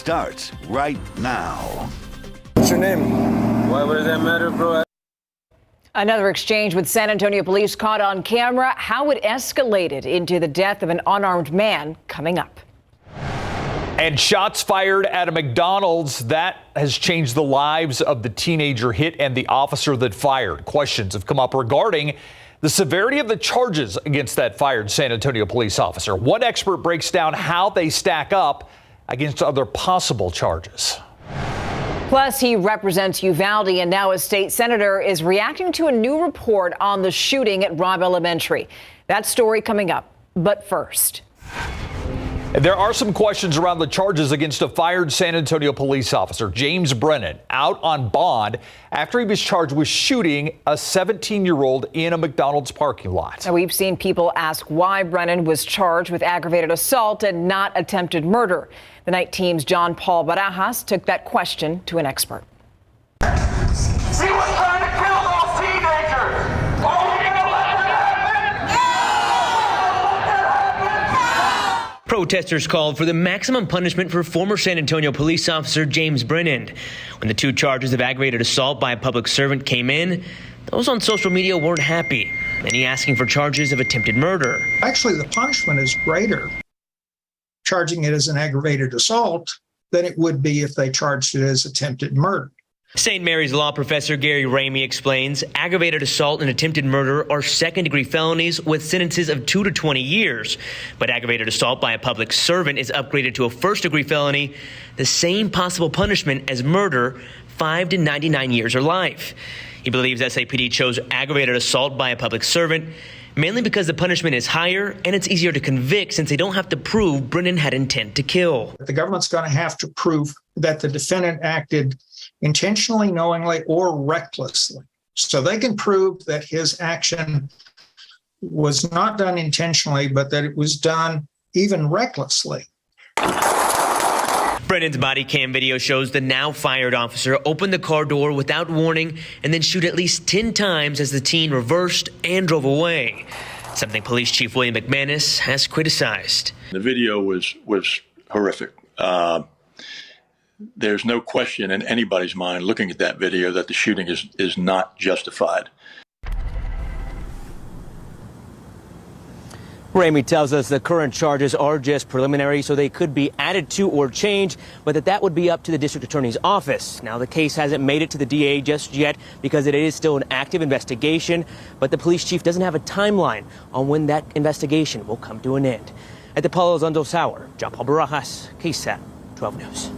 starts right now. What's your name? Why does that matter, bro? Another exchange with San Antonio police caught on camera. How it escalated into the death of an unarmed man coming up. And shots fired at a McDonald's. That has changed the lives of the teenager hit and the officer that fired. Questions have come up regarding the severity of the charges against that fired San Antonio police officer. One expert breaks down how they stack up against other possible charges. Plus, he represents Uvalde, and now a state senator is reacting to a new report on the shooting at Robb Elementary. That story coming up. But first. There are some questions around the charges against a fired San Antonio police officer, James Brennan, out on bond after he was charged with shooting a 17-year-old in a McDonald's parking lot. Now, we've seen people ask why Brennan was charged with aggravated assault and not attempted murder. The night team's John Paul Barajas took that question to an expert. He was trying to kill those teenagers. Protesters called for the maximum punishment for former San Antonio police officer James Brennan. When the two charges of aggravated assault by a public servant came in, those on social media weren't happy, many asking for charges of attempted murder. Actually, the punishment is greater charging it as an aggravated assault than it would be if they charged it as attempted murder. St. Mary's law professor Gary Ramey explains aggravated assault and attempted murder are second-degree felonies with sentences of 2 to 20 years. But aggravated assault by a public servant is upgraded to a first-degree felony, the same possible punishment as murder, 5 to 99 years or life. He believes SAPD chose aggravated assault by a public servant mainly because the punishment is higher and it's easier to convict since they don't have to prove Brennan had intent to kill. The government's going to have to prove that the defendant acted intentionally, knowingly, or recklessly. So they can prove that his action was not done intentionally, but that it was done even recklessly. Brennan's body cam video shows the now fired officer open the car door without warning and then shoot at least 10 times as the teen reversed and drove away, something Police Chief William McManus has criticized. The video was horrific. There's no question in anybody's mind looking at that video that the shooting is not justified. Ramey tells us the current charges are just preliminary, so they could be added to or changed, but that would be up to the district attorney's office. Now, the case hasn't made it to the DA just yet because it is still an active investigation, but the police chief doesn't have a timeline on when that investigation will come to an end. At the Palo Alto Tower, John Paul Barajas, KSAT 12 News.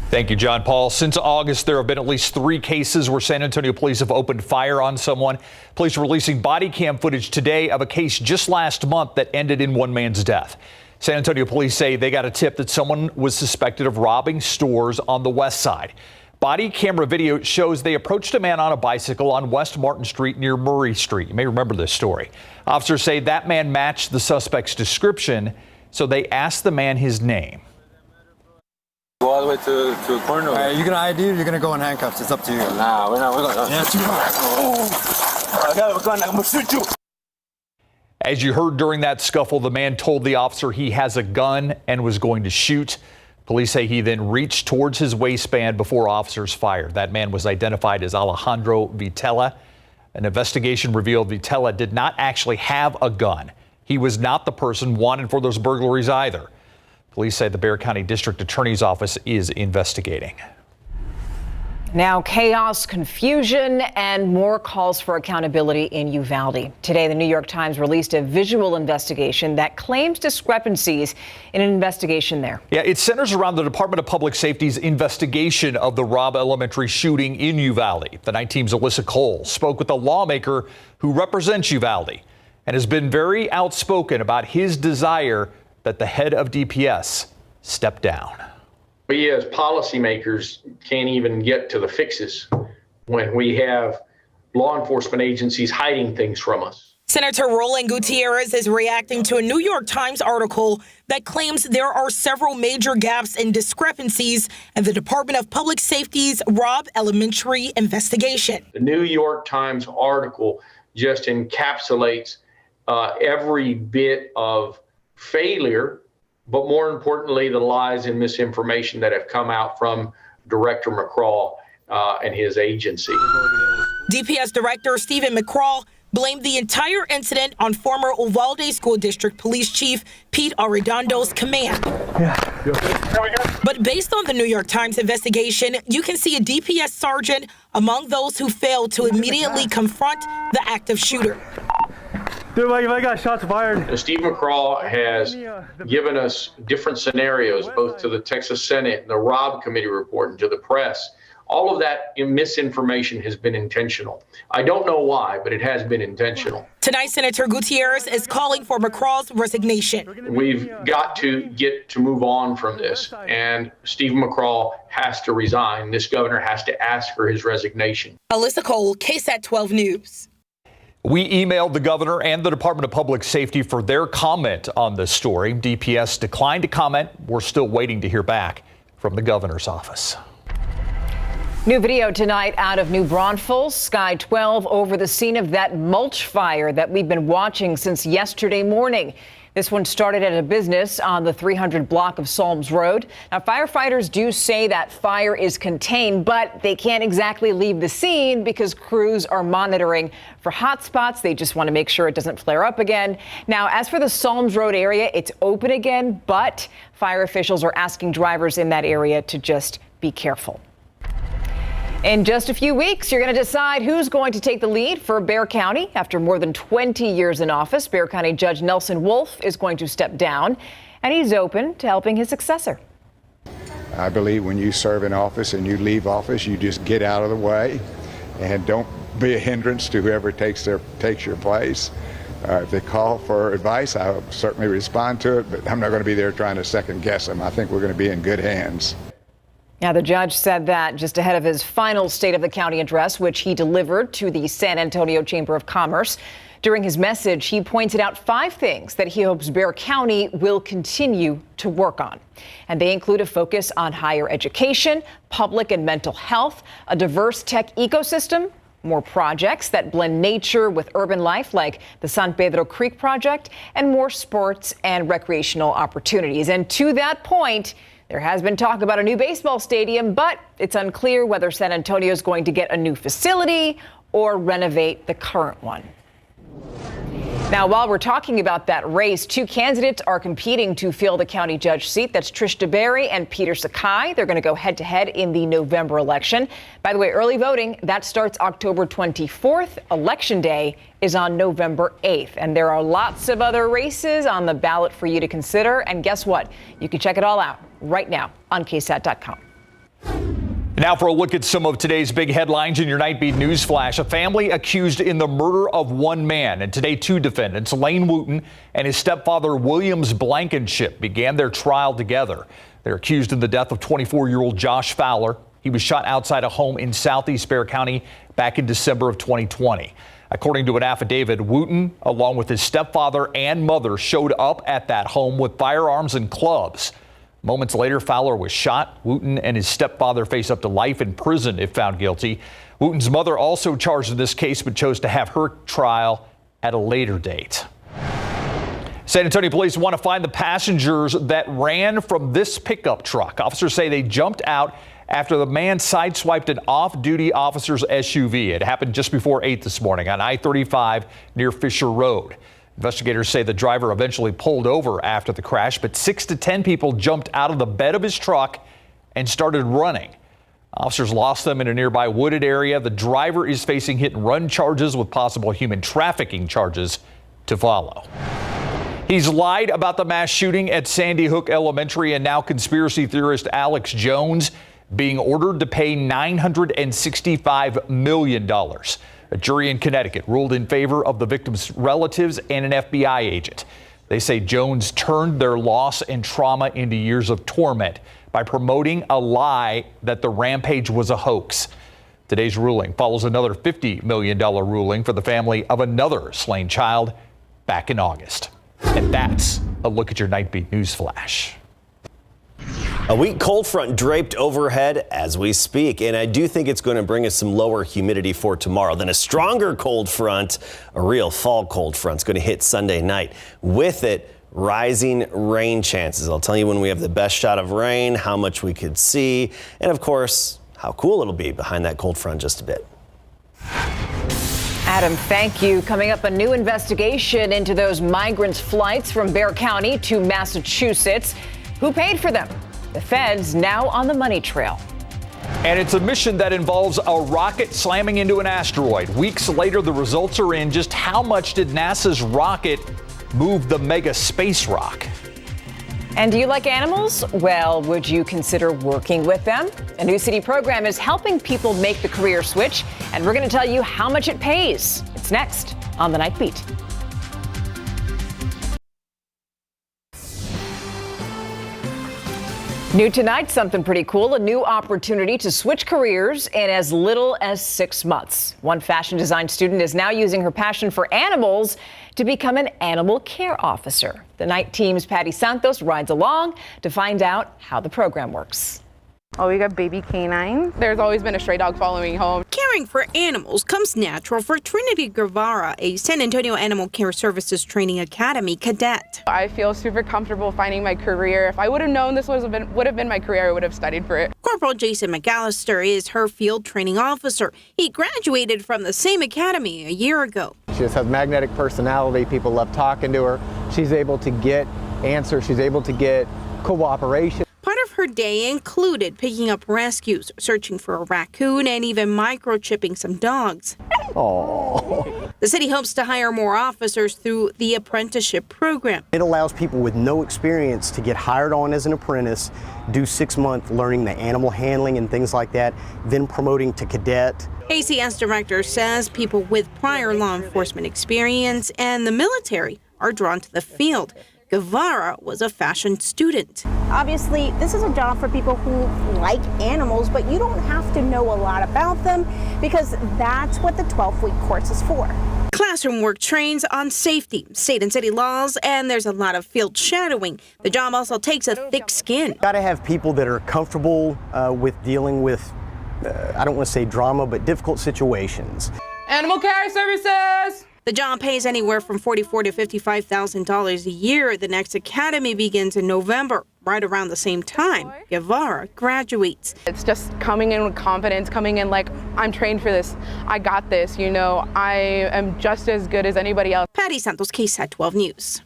Thank you, John Paul. Since August, there have been at least 3 cases where San Antonio police have opened fire on someone. Police are releasing body cam footage today of a case just last month that ended in one man's death. San Antonio police say they got a tip that someone was suspected of robbing stores on the west side. Body camera video shows they approached a man on a bicycle on West Martin Street near Murray Street. You may remember this story. Officers say that man matched the suspect's description, so they asked the man his name. Go all the way to a corner. You're going to ID or you're going to go in handcuffs? It's up to you. Nah, we're not. We're going to. Yeah, too hard. I'm going to shoot you. As you heard during that scuffle, the man told the officer he has a gun and was going to shoot. Police say he then reached towards his waistband before officers fired. That man was identified as Alejandro Vitella. An investigation revealed Vitella did not actually have a gun. He was not the person wanted for those burglaries either. Police say the Bexar County District Attorney's Office is investigating. Now, chaos, confusion, and more calls for accountability in Uvalde. Today, the New York Times released a visual investigation that claims discrepancies in an investigation there. Yeah, it centers around the Department of Public Safety's investigation of the Robb Elementary shooting in Uvalde. The Night Team's Alyssa Cole spoke with a lawmaker who represents Uvalde and has been very outspoken about his desire that the head of DPS step down. We as policymakers can't even get to the fixes when we have law enforcement agencies hiding things from us. Senator Roland Gutierrez is reacting to a New York Times article that claims there are several major gaps and discrepancies in the Department of Public Safety's Robb Elementary investigation. The New York Times article just encapsulates every bit of failure but more importantly, the lies and misinformation that have come out from Director McCraw and his agency. DPS Director Stephen McCraw blamed the entire incident on former Uvalde School District Police Chief Pete Arredondo's command. But based on the New York Times investigation, you can see a DPS sergeant among those who failed to immediately confront the active shooter. Dude, I got shots fired. Steve McCraw has given us different scenarios, both to the Texas Senate and the Robb Committee report and to the press. All of that misinformation has been intentional. I don't know why, but it has been intentional. Tonight, Senator Gutierrez is calling for McCraw's resignation. We've got to move on from this, and Steve McCraw has to resign. This governor has to ask for his resignation. Alyssa Cole, KSAT 12 News. We emailed the governor and the Department of Public Safety for their comment on this story. DPS declined to comment. We're still waiting to hear back from the governor's office. New video tonight out of New Braunfels, Sky 12 over the scene of that mulch fire that we've been watching since yesterday morning. This one started at a business on the 300 block of Solms Road. Now, firefighters do say that fire is contained, but they can't exactly leave the scene because crews are monitoring for hot spots. They just want to make sure it doesn't flare up again. Now, as for the Solms Road area, it's open again, but fire officials are asking drivers in that area to just be careful. In just a few weeks, you're going to decide who's going to take the lead for Bexar County. After more than 20 years in office, Bexar County Judge Nelson Wolff is going to step down, and he's open to helping his successor. I believe when you serve in office and you leave office, you just get out of the way and don't be a hindrance to whoever takes your place. If they call for advice, I'll certainly respond to it, but I'm not going to be there trying to second guess them. I think we're going to be in good hands. Now, the judge said that just ahead of his final State of the County address, which he delivered to the San Antonio Chamber of Commerce. During his message, he pointed out 5 things that he hopes Bexar County will continue to work on. And they include a focus on higher education, public and mental health, a diverse tech ecosystem, more projects that blend nature with urban life like the San Pedro Creek Project, and more sports and recreational opportunities. And to that point, there has been talk about a new baseball stadium, but it's unclear whether San Antonio is going to get a new facility or renovate the current one. Now, while we're talking about that race, 2 candidates are competing to fill the county judge seat. That's Trish DeBerry and Peter Sakai. They're going to go head-to-head in the November election. By the way, early voting, that starts October 24th. Election day is on November 8th. And there are lots of other races on the ballot for you to consider. And guess what? You can check it all out right now on KSAT.com. Now for a look at some of today's big headlines in your Nightbeat News Flash. A family accused in the murder of one man, and today 2 defendants, Lane Wooten and his stepfather Williams Blankenship, began their trial together. They're accused in the death of 24-year-old Josh Fowler. He was shot outside a home in southeast Bexar County back in December of 2020. According to an affidavit, Wooten, along with his stepfather and mother, showed up at that home with firearms and clubs. Moments later, Fowler was shot. Wooten and his stepfather face up to life in prison if found guilty. Wooten's mother also charged in this case, but chose to have her trial at a later date. San Antonio police want to find the passengers that ran from this pickup truck. Officers say they jumped out after the man sideswiped an off-duty officer's SUV. It happened just before 8 this morning on I-35 near Fisher Road. Investigators say the driver eventually pulled over after the crash, but 6 to 10 people jumped out of the bed of his truck and started running. Officers lost them in a nearby wooded area. The driver is facing hit and run charges with possible human trafficking charges to follow. He's lied about the mass shooting at Sandy Hook Elementary, and now conspiracy theorist Alex Jones being ordered to pay $965 million. A jury in Connecticut ruled in favor of the victim's relatives and an FBI agent. They say Jones turned their loss and trauma into years of torment by promoting a lie that the rampage was a hoax. Today's ruling follows another $50 million ruling for the family of another slain child back in August. And that's a look at your Nightbeat News Flash. A weak cold front draped overhead as we speak, and I do think it's going to bring us some lower humidity for tomorrow. Then a stronger cold front, a real fall cold front, is going to hit Sunday night. With it, rising rain chances. I'll tell you when we have the best shot of rain, how much we could see, and of course, how cool it'll be behind that cold front just a bit. Adam, thank you. Coming up, a new investigation into those migrants' flights from Bexar County to Massachusetts. Who paid for them? The feds now on the money trail. And it's a mission that involves a rocket slamming into an asteroid. Weeks later, the results are in. Just how much did NASA's rocket move the mega space rock? And do you like animals? Well, would you consider working with them? A new city program is helping people make the career switch, and we're going to tell you how much it pays. It's next on the Nightbeat. New tonight, something pretty cool, a new opportunity to switch careers in as little as 6 months. One fashion design student is now using her passion for animals to become an animal care officer. The night team's Patty Santos rides along to find out how the program works. Oh, we got baby canine. There's always been a stray dog following me home. Caring for animals comes natural for Trinity Guevara, a San Antonio Animal Care Services Training Academy cadet. I feel super comfortable finding my career. If I would have known this would have been my career, I would have studied for it. Corporal Jason McAllister is her field training officer. He graduated from the same academy a year ago. She just has magnetic personality. People love talking to her. She's able to get answers. She's able to get cooperation. Part of her day included picking up rescues, searching for a raccoon, and even microchipping some dogs. Aww. The city hopes to hire more officers through the apprenticeship program. It allows people with no experience to get hired on as an apprentice, do 6 months learning the animal handling and things like that, then promoting to cadet. KCS director says people with prior law enforcement experience and the military are drawn to the field. Guevara was a fashion student. Obviously, this is a job for people who like animals, but you don't have to know a lot about them because that's what the 12-week course is for. Classroom work trains on safety, state and city laws, and there's a lot of field shadowing. The job also takes a thick skin. Got to have people that are comfortable with dealing with, I don't want to say drama, but difficult situations. Animal Care Services! The job pays anywhere from $44,000 to $55,000 a year. The next academy begins in November, right around the same time Guevara graduates. It's just coming in with confidence, coming in like, I'm trained for this. I got this, you know, I am just as good as anybody else. Patty Santos, KSAT 12 News.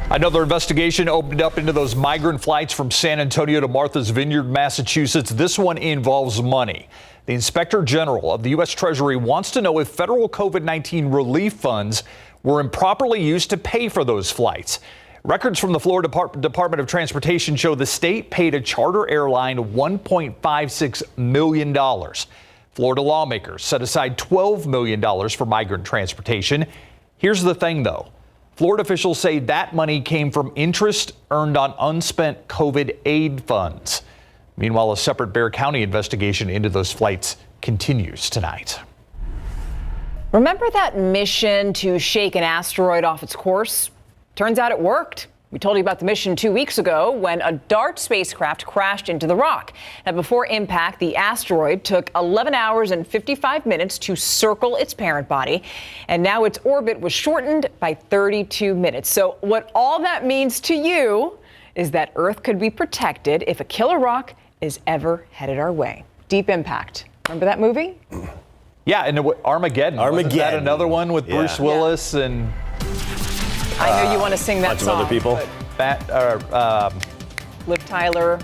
Another investigation opened up into those migrant flights from San Antonio to Martha's Vineyard, Massachusetts. This one involves money. The Inspector General of the U.S. Treasury wants to know if federal COVID-19 relief funds were improperly used to pay for those flights. Records from the Florida Department of Transportation show the state paid a charter airline $1.56 million. Florida lawmakers set aside $12 million for migrant transportation. Here's the thing, though. Florida officials say that money came from interest earned on unspent COVID aid funds. Meanwhile, a separate Bexar County investigation into those flights continues tonight. Remember that mission to shake an asteroid off its course? Turns out it worked. We told you about the mission 2 weeks ago when a DART spacecraft crashed into the rock. Now, before impact, the asteroid took 11 hours and 55 minutes to circle its parent body, and now its orbit was shortened by 32 minutes. So what all that means to you is that Earth could be protected if a killer rock is ever headed our way. Deep Impact. Remember that movie? Yeah, and Armageddon. Wasn't that another one with Bruce Willis and... I know you want to sing that bunch song. of other people. Liv Tyler.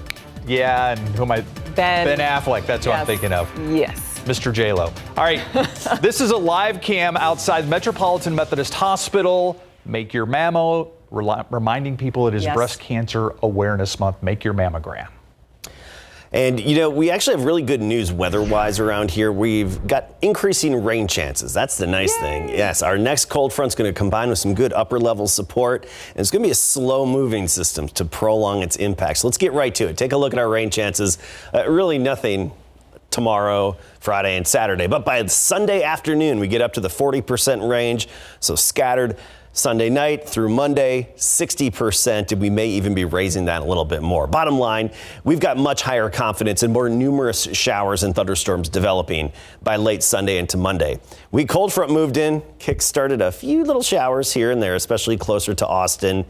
Yeah, and who am I? Ben Affleck. That's who I'm thinking of. Yes. Mr. J-Lo. All right. This is a live cam outside Metropolitan Methodist Hospital. Make your mammo. Reminding people it is Breast Cancer Awareness Month. Make your mammogram. And, you know, we actually have really good news weather-wise around here. We've got increasing rain chances. That's the nice thing. Yes, our next cold front's going to combine with some good upper-level support. And it's going to be a slow-moving system to prolong its impact. So let's get right to it. Take a look at our rain chances. Really nothing tomorrow, Friday, and Saturday. But by Sunday afternoon, we get up to the 40% range. So scattered Sunday night through Monday, 60%, and we may even be raising that a little bit more. Bottom line, we've got much higher confidence and more numerous showers and thunderstorms developing by late Sunday into Monday. Weak cold front moved in, kick-started a few little showers here and there, especially closer to Austin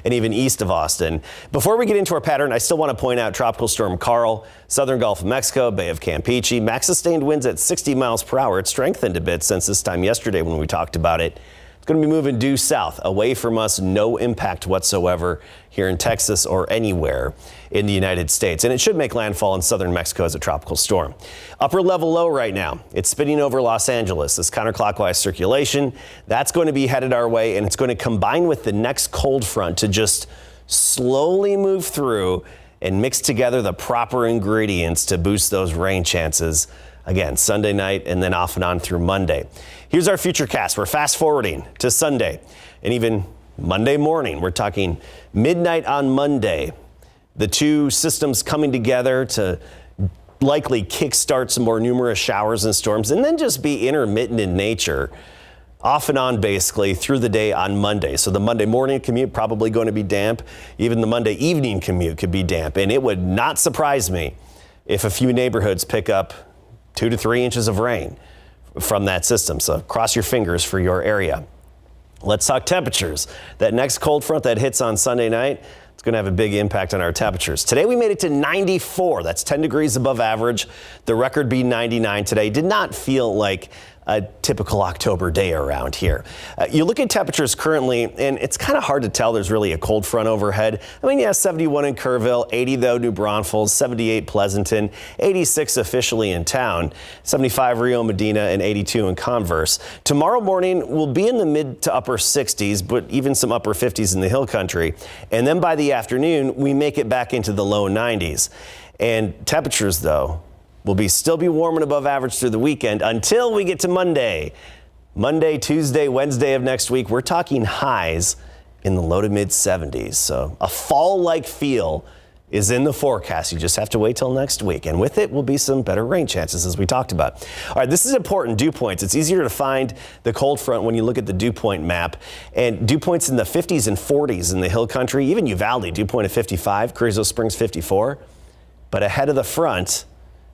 and even east of Austin. Before we get into our pattern, I still want to point out Tropical Storm Carl, southern Gulf of Mexico, Bay of Campeche, max sustained winds at 60 miles per hour. It strengthened a bit since this time yesterday when we talked about it. It's going to be moving due south, away from us, no impact whatsoever here in Texas or anywhere in the United States. And it should make landfall in southern Mexico as a tropical storm. Upper level low right now. It's spinning over Los Angeles. This counterclockwise circulation, that's going to be headed our way, and it's going to combine with the next cold front to just slowly move through and mix together the proper ingredients to boost those rain chances. Again, Sunday night and then off and on through Monday. Here's our future cast. We're fast forwarding to Sunday and even Monday morning. We're talking midnight on Monday. The two systems coming together to likely kickstart some more numerous showers and storms and then just be intermittent in nature. Off and on basically through the day on Monday. So the Monday morning commute probably going to be damp. Even the Monday evening commute could be damp. And it would not surprise me if a few neighborhoods pick up 2 to 3 inches of rain from that system. So cross your fingers for your area. Let's talk temperatures. That next cold front that hits on Sunday night, it's going to have a big impact on our temperatures. Today we made it to 94. That's 10 degrees above average. The record being 99 today. Did not feel like a typical October day around here. You look at temperatures currently, and it's kind of hard to tell there's really a cold front overhead. I mean, yeah, 71 in Kerrville, 80 though New Braunfels, 78 Pleasanton, 86 officially in town, 75 Rio Medina, and 82 in Converse. Tomorrow morning we'll be in the mid to upper 60s, but even some upper 50s in the hill country. And then by the afternoon, we make it back into the low 90s. And temperatures, though, will still be warm and above average through the weekend until we get to Monday. Monday, Tuesday, Wednesday of next week, we're talking highs in the low to mid 70s. So a fall-like feel is in the forecast. You just have to wait till next week. And with it will be some better rain chances, as we talked about. All right, this is important, dew points. It's easier to find the cold front when you look at the dew point map. And dew points in the 50s and 40s in the hill country, even Uvalde, dew point of 55, Carrizo Springs 54. But ahead of the front,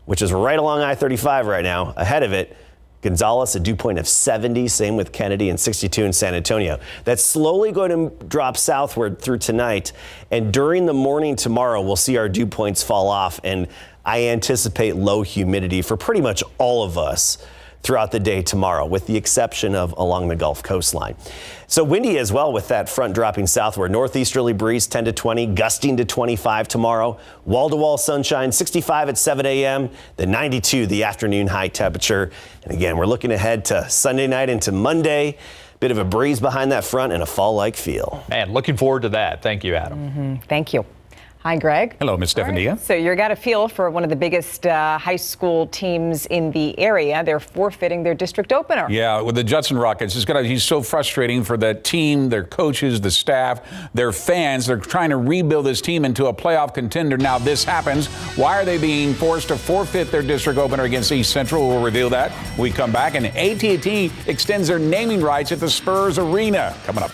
which is right along I-35 right now, ahead of it, Gonzales, a dew point of 70, same with Kennedy, and 62 in San Antonio. That's slowly going to drop southward through tonight, and during the morning tomorrow, we'll see our dew points fall off, and I anticipate low humidity for pretty much all of us throughout the day tomorrow, with the exception of along the Gulf coastline. So windy as well with that front dropping southward. Northeasterly breeze 10 to 20, gusting to 25 tomorrow. Wall-to-wall sunshine, 65 at 7 a.m., the 92 the afternoon high temperature. And again, we're looking ahead to Sunday night into Monday. Bit of a breeze behind that front and a fall-like feel. And looking forward to that. Thank you, Adam. Thank you. Hi, Greg. Hello, Ms. Stefania. Right. So you got a feel for one of the biggest high school teams in the area. They're forfeiting their district opener. Yeah, with the Judson Rockets, he's so frustrating for the team, their coaches, the staff, their fans. They're trying to rebuild this team into a playoff contender. Now this happens. Why are they being forced to forfeit their district opener against East Central? We'll reveal that when we come back. And AT&T extends their naming rights at the Spurs Arena. Coming up.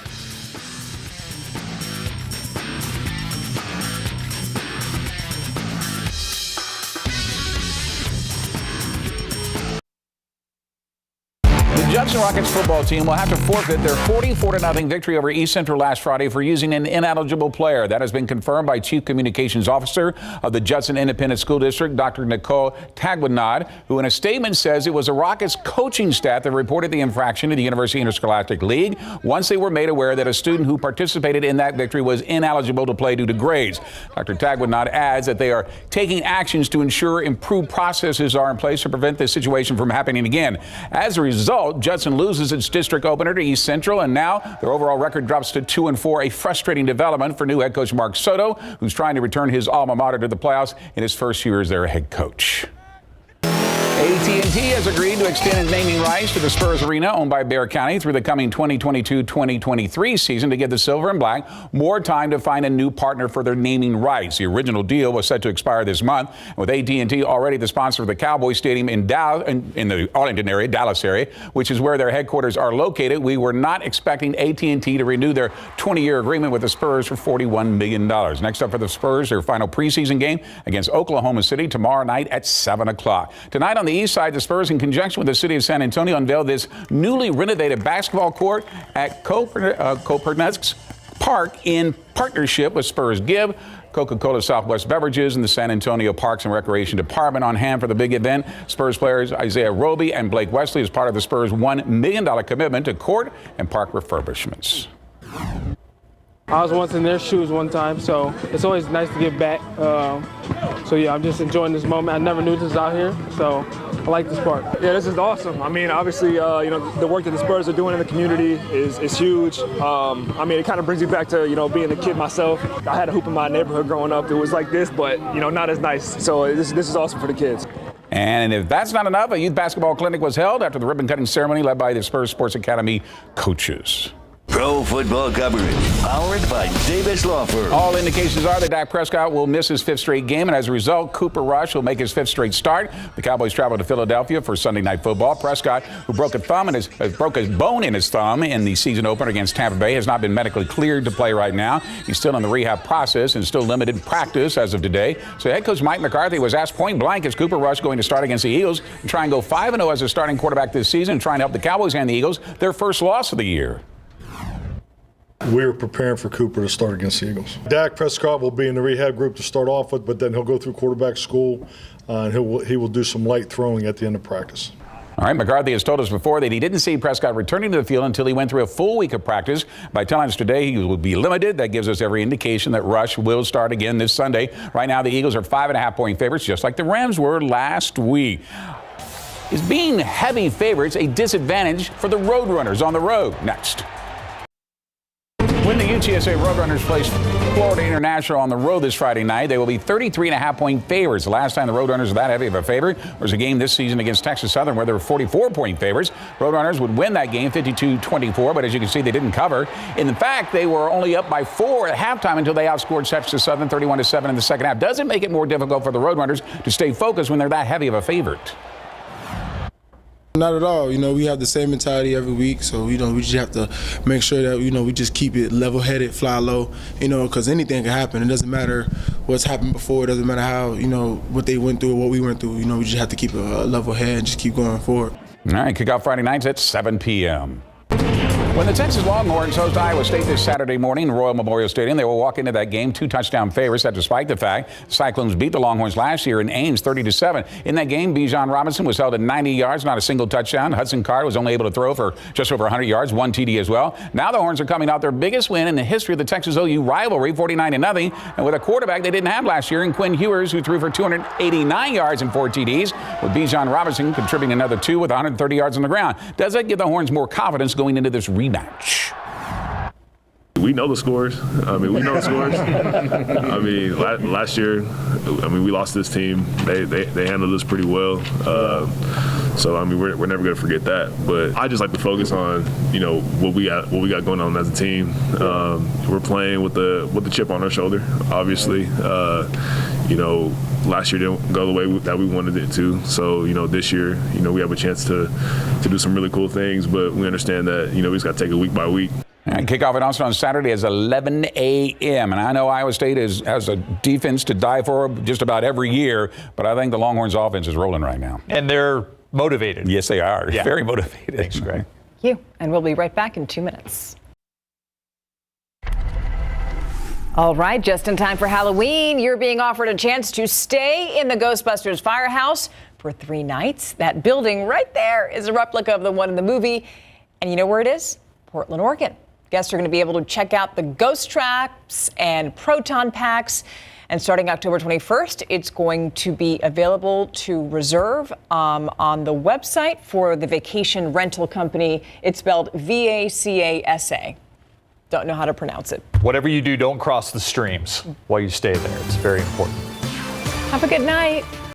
Judson Rockets football team will have to forfeit their 44-0 victory over East Central last Friday for using an ineligible player. That has been confirmed by Chief Communications Officer of the Judson Independent School District, Dr. Nicole Tagwinod, who in a statement says it was the Rockets coaching staff that reported the infraction to the University Interscholastic League once they were made aware that a student who participated in that victory was ineligible to play due to grades. Dr. Tagwinod adds that they are taking actions to ensure improved processes are in place to prevent this situation from happening again. As a result, Judson loses its district opener to East Central, and now their overall record drops to 2-4, a frustrating development for new head coach Mark Soto, who's trying to return his alma mater to the playoffs in his first year as their head coach. AT&T has agreed to extend its naming rights to the Spurs Arena owned by Bexar County through the coming 2022-2023 season to give the Silver and Black more time to find a new partner for their naming rights. The original deal was set to expire this month, with AT&T already the sponsor of the Cowboys Stadium in the Arlington area, Dallas area, which is where their headquarters are located. We were not expecting AT&T to renew their 20-year agreement with the Spurs for $41 million. Next up for the Spurs, their final preseason game against Oklahoma City tomorrow night at 7 o'clock. Tonight on the east side, the Spurs, in conjunction with the city of San Antonio, unveiled this newly renovated basketball court at Copernicus Park in partnership with Spurs Give, Coca-Cola Southwest Beverages, and the San Antonio Parks and Recreation Department. On hand for the big event, Spurs players Isaiah Roby and Blake Wesley as part of the Spurs' $1 million commitment to court and park refurbishments. I was once in their shoes one time, so it's always nice to give back. So yeah, I'm just enjoying this moment. I never knew this was out here, so I like this part. Yeah, this is awesome. I mean, obviously, the work that the Spurs are doing in the community is huge. I mean, it kind of brings you back to, being a kid myself. I had a hoop in my neighborhood growing up that was like this, but, not as nice. So this is awesome for the kids. And if that's not enough, a youth basketball clinic was held after the ribbon-cutting ceremony led by the Spurs Sports Academy coaches. Pro football coverage, powered by Davis Law Firm. All indications are that Dak Prescott will miss his fifth straight game, and as a result, Cooper Rush will make his fifth straight start. The Cowboys travel to Philadelphia for Sunday Night Football. Prescott, who broke a bone in his thumb in the season opener against Tampa Bay, has not been medically cleared to play right now. He's still in the rehab process and still limited practice as of today. So head coach Mike McCarthy was asked point blank, is Cooper Rush going to start against the Eagles and try and go 5-0 as a starting quarterback this season and try and help the Cowboys and the Eagles their first loss of the year? We're preparing for Cooper to start against the Eagles. Dak Prescott will be in the rehab group to start off with, but then he'll go through quarterback school, and he will do some light throwing at the end of practice. All right, McCarthy has told us before that he didn't see Prescott returning to the field until he went through a full week of practice. By telling us today he will be limited, that gives us every indication that Rush will start again this Sunday. Right now, the Eagles are 5.5-point favorites, just like the Rams were last week. Is being heavy favorites a disadvantage for the Roadrunners on the road? Next. When the UTSA Roadrunners place Florida International on the road this Friday night, they will be 33.5-point favorites. The last time the Roadrunners were that heavy of a favorite was a game this season against Texas Southern where they were 44-point favorites. Roadrunners would win that game 52-24, but as you can see, they didn't cover. In fact, they were only up by 4 at halftime until they outscored Texas Southern 31-7 in the second half. Doesn't make it more difficult for the Roadrunners to stay focused when they're that heavy of a favorite. Not at all. We have the same mentality every week, so we just have to make sure that we just keep it level-headed, fly low. Because anything can happen. It doesn't matter what's happened before. It doesn't matter how what they went through or what we went through. We just have to keep a level head and just keep going forward. All right, kick off Friday nights at 7 p.m. When the Texas Longhorns host Iowa State this Saturday morning in Royal Memorial Stadium, they will walk into that game 2-touchdown favorites. That despite the fact the Cyclones beat the Longhorns last year in Ames 30-7. In that game, Bijan Robinson was held at 90 yards, not a single touchdown. Hudson Card was only able to throw for just over 100 yards, 1 TD as well. Now the Horns are coming out their biggest win in the history of the Texas OU rivalry, 49-0, and with a quarterback they didn't have last year in Quinn Ewers, who threw for 289 yards and 4 TDs, with Bijan Robinson contributing another 2 with 130 yards on the ground. Does that give the Horns more confidence going into this rematch? We know the scores. We know the scores. Last year, we lost this team. They handled us pretty well. We're never going to forget that. But I just like to focus on, what we got going on as a team. We're playing with the chip on our shoulder, obviously. Last year didn't go the way that we wanted it to. So, this year, we have a chance to do some really cool things. But we understand that, we just got to take it week by week. And kickoff announced on Saturday is 11 a.m. And I know Iowa State has a defense to die for just about every year, but I think the Longhorns' offense is rolling right now. And they're motivated. Yes, they are. Yeah. Very motivated. Thanks, Greg. Thank you. And we'll be right back in 2 minutes. All right, just in time for Halloween, you're being offered a chance to stay in the Ghostbusters firehouse for 3 nights. That building right there is a replica of the one in the movie. And you know where it is? Portland, Oregon. Guests are going to be able to check out the ghost traps and proton packs. And starting October 21st, it's going to be available to reserve on the website for the vacation rental company. It's spelled VACASA. Don't know how to pronounce it. Whatever you do, don't cross the streams while you stay there. It's very important. Have a good night.